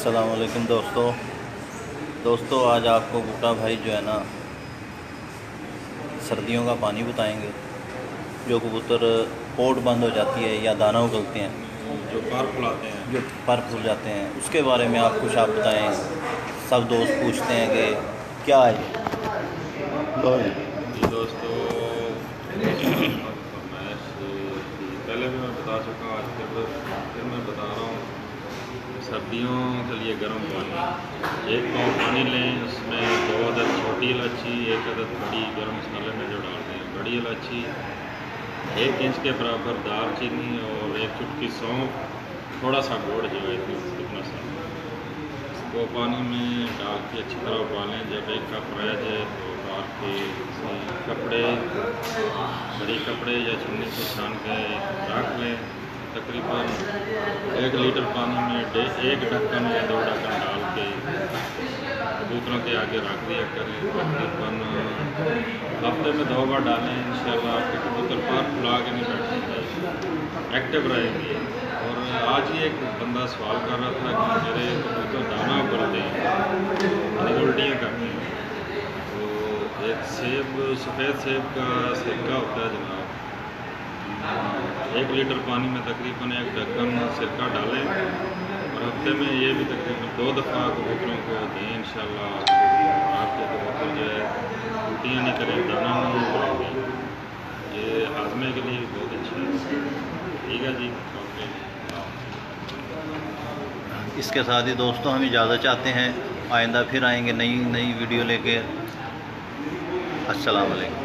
अस्सलाम वालेकुम दोस्तों आज आपको बूटा भाई जो है ना सर्दियों का पानी बताएंगे। जो कबूतर पोट बंद हो जाती है या दाना उगलते हैं, जो पर फुलाते हैं। जो पर फूल जाते हैं, उसके बारे में आप कुछ बताएं। सब दोस्त पूछते हैं कि क्या है जी दोस्तों, मोहम्मद फरमाइश थी, पहले भी मैं बता चुका हूँ, आज फिर मैं बता रहा हूँ। सर्दियों के लिए गर्म पानी, 1 पाव पानी लें, उसमें 2 अदद छोटी इलायची, 1 अदद बड़ी गर्म मसाले में जो डालते हैं, बड़ी इलायची, 1 इंच के बराबर दालचीनी और 1 चुटकी सौंफ, थोड़ा सा गुड़ जो है इतना सा, इसको पानी में डाल के अच्छी तरह उबालें। जब 1 कप रह जाए तो डाल के कपड़े, बड़ी कपड़े या छन्नी से छान के रख लें। तकरीबन 1 लीटर पानी में 1 ढक्कन या 2 ढक्कन डाल के कबूतरों के आगे रख दिया करें। तकरीबन हफ्ते में 2 बार डालें, इंशाल्लाह आपके कबूतर पर फुला के नहीं बैठेंगे, एक्टिव रहेंगे। और आज ही एक बंदा सवाल कर रहा था कि मेरे कबूतर दाना उगलते हैं, यानी उल्टियाँ करते हैं। तो एक सफ़ेद सेब का सिरका होता है जनाब, 1 लीटर पानी में तकरीबन 1 ढक्कन सिरका डालें और हफ्ते में ये भी तकरीबन 2 दफ़ा कबूतरों को दें। इंशाल्लाह आपके कबूतर जो है उल्टियाँ नहीं करें, दाना नहीं उगलेंगे। ये हाजमे के लिए भी बहुत अच्छा है। ठीक है जी, ओके। इसके साथ ही दोस्तों हम इजाज़त चाहते हैं। आइंदा फिर आएंगे नई वीडियो लेके। अस्सलाम वालेकुम।